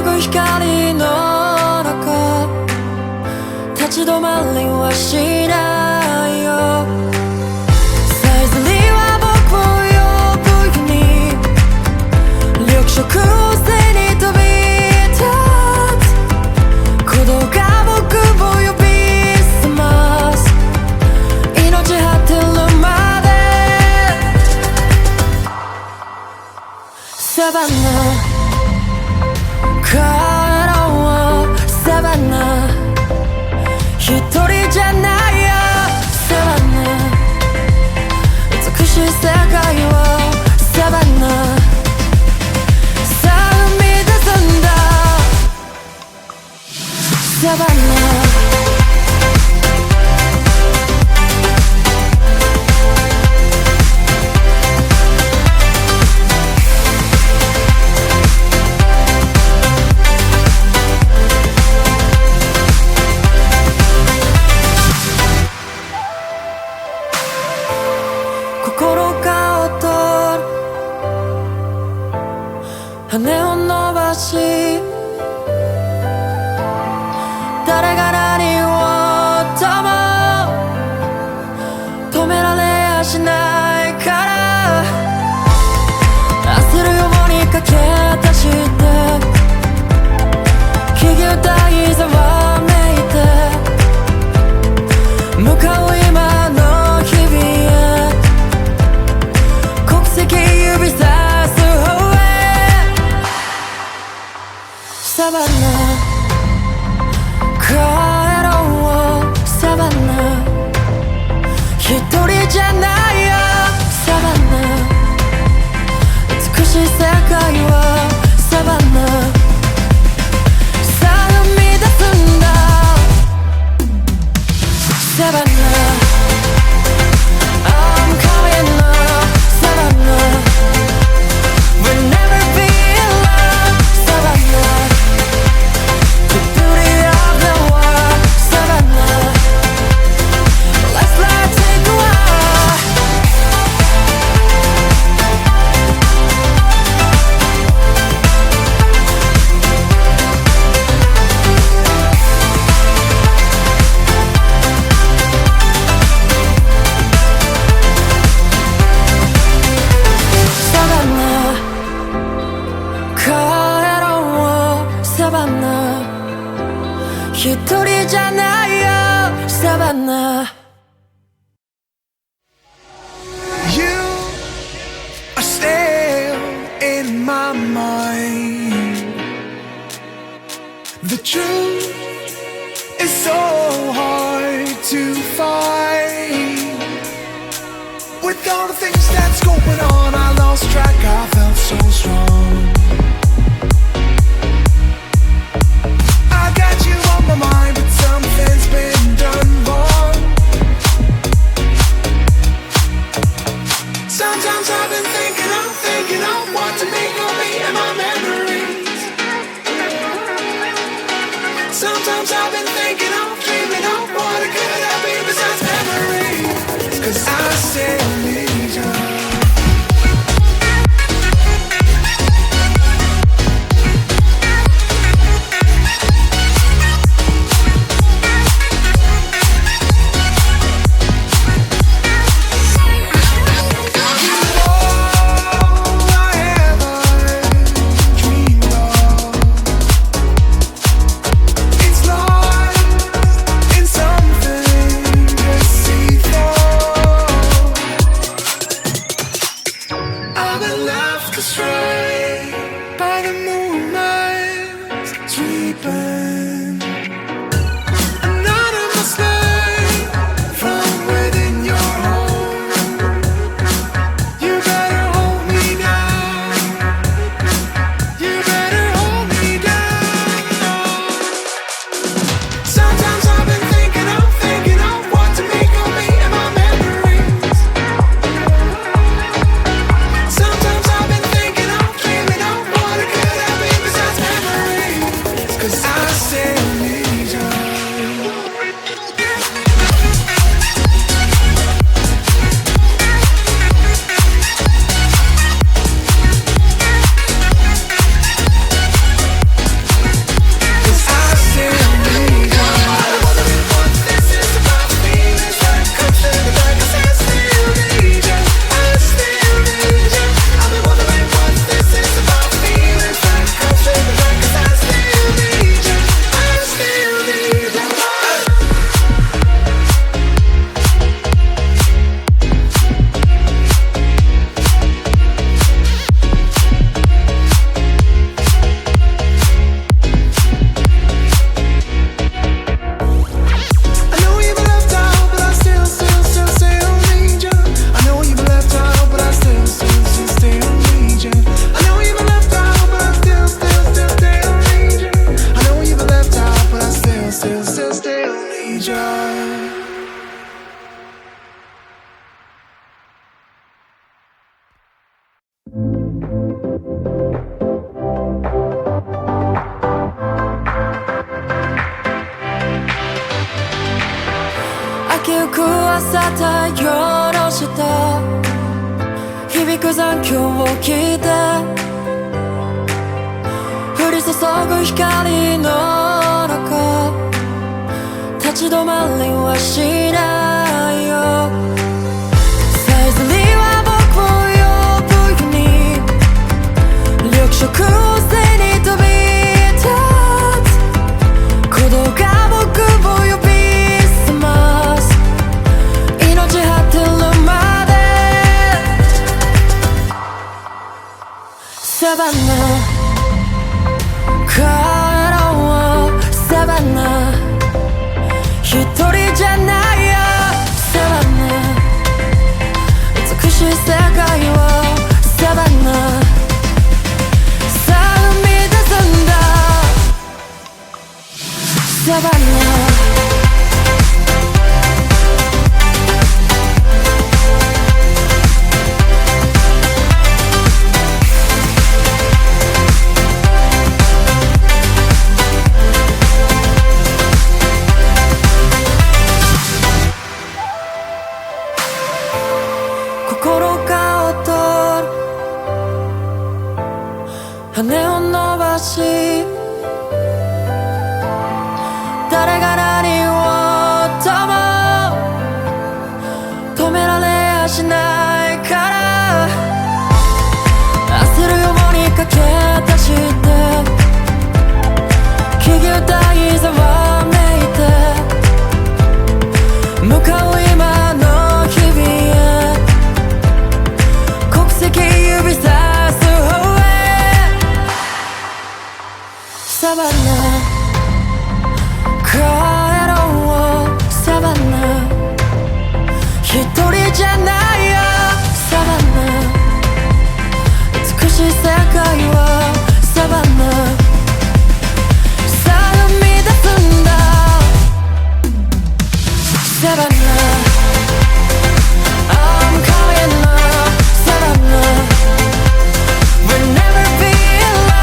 く光の中立ち止まりはしないよ。さえずりは僕を呼ぶように緑色を背に飛び立つ鼓動が僕を呼び覚ます命果てるまでサバナ帰ろうサバナ一人じゃないよサバナ美しい世界をサバナさあ生み出すんだサバナ羽を伸ばし誰が何をとも止められやしないから焦るように駆け出して木々大ざわめいて向かう今の日々へ国籍指さすサバナ帰ろうサバナ一人じゃないよサバナ美しい世界をサバナさあ生み出すんだサバナ I'm coming up サバナ We'll never be alone サバナ一人じゃないよサバナ You are still in my mind. The truth is so hard to find. With all the things that's going on, I lost track, I felt so strong. I got you on my mind, but something's been done wrong. Sometimes I've been thinking of what to make of me and my memories. Sometimes I've been thinking of, dreaming of what it could have been besides memories. 'Cause I still need you. I say さた夜した響く残響を聞いて降り注ぐ光の中立ち止まりはしないよさえずりは僕を呼ぶように緑色を背に飛び立つ鼓動が僕を呼び覚ます命果てるまでサバナ帰ろうサバナ一人じゃないよサバナ美しい世界をサバナさあ生み出すんだサバナ羽を伸ばし誰が何をとも止められやしないから焦るように駆け出して木々大ざわめいて向かう今の日々へ国籍指さす方へサバナ帰ろうサバナ一人じゃないよサバナ美しい世界をサバナさあ生み出すんだサバナ I'm calling up サバナ We'll never be alone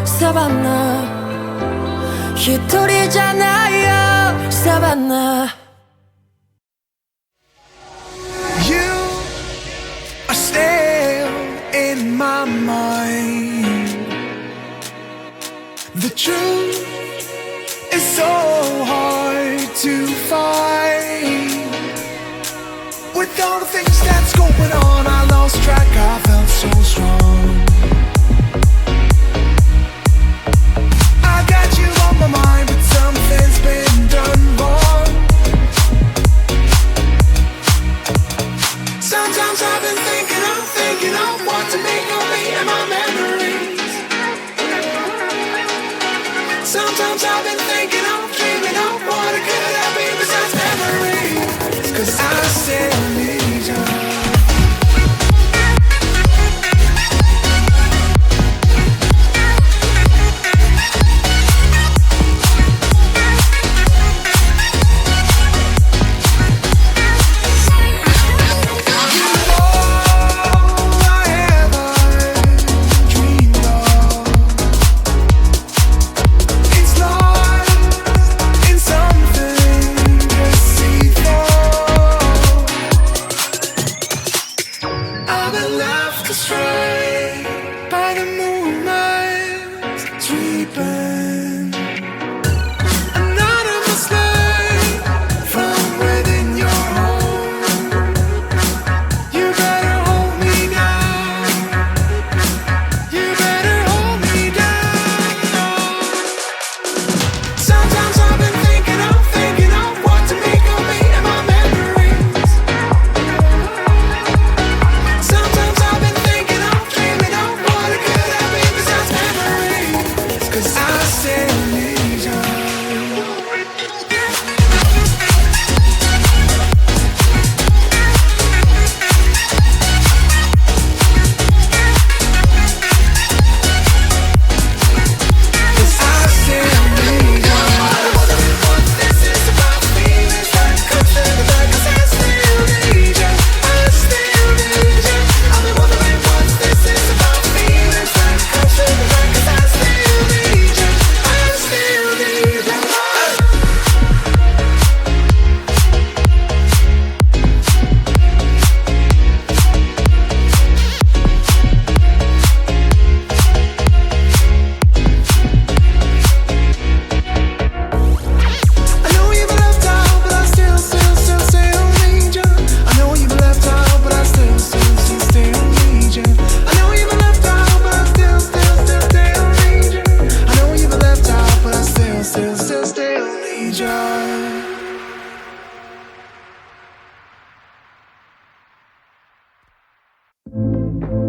サバナ一人じゃないよサバナ You are still in my mind. The truth is so hard to find. With all the things that's going on, I lost track, I felt so strong. I got you on my mind, but something's been done wrong. Sometimes I've been thinking of what to make of me and my memories. Sometimes I've been thinking of, dreaming of what it could have been besides memories. 'Cause I still need you. Dreaming of 明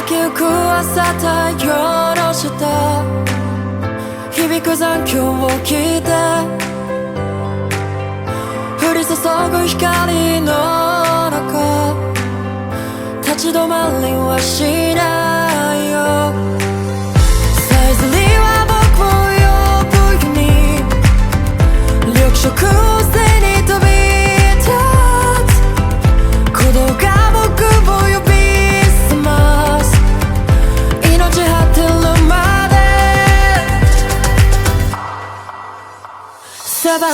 けゆく朝太陽の下響く残響を聞いて降り注ぐ光の中立ち止まりはしないよさえずりは僕を呼ぶように緑色星に飛び立つ鼓動が僕を呼び覚ます命果てるまでサバナ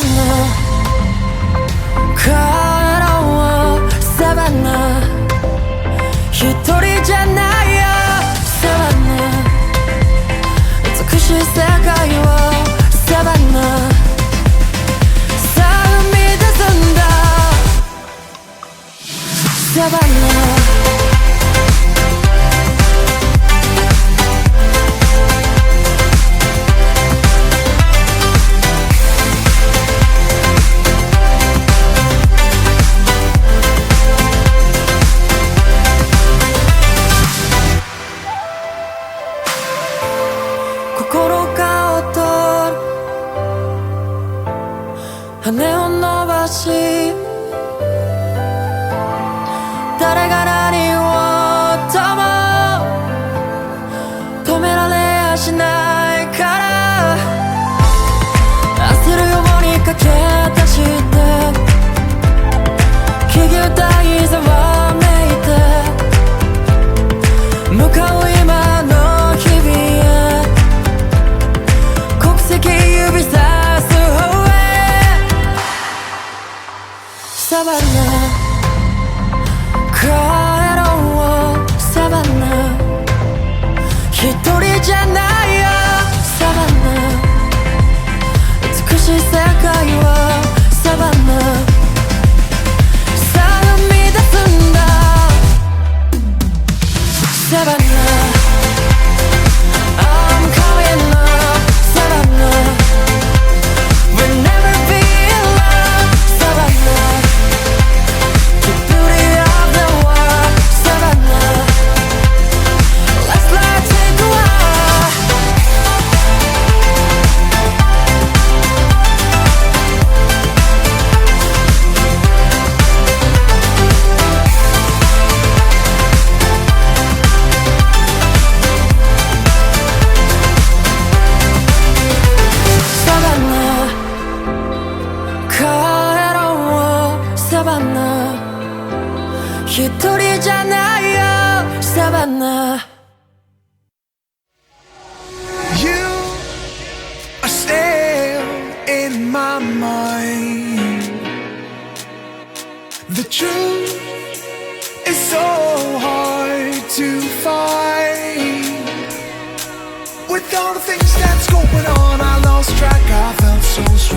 帰ろうサバナ一人じゃないよサバナ美しい世界をサバナさあ生み出すんだサバナ心が躍る羽を伸ばし誰が何をとも止められやしないから焦るように駆け出して木々大ざわめいて向かう今の日々へ国籍指さす方へサバナ帰ろうサバナ一人じゃないよサバナ美しい世界をサバナさあ生み出すんだサバナI'm coming up Savannah We'll never be alone Savannah The beauty of the world Savannah Let's fly take a walk Savannah帰ろうサバナ一人じゃないよサバナ You are still in my mind. The truth is so hard to find. With all the things that's going on, I lost track. I felt so strong.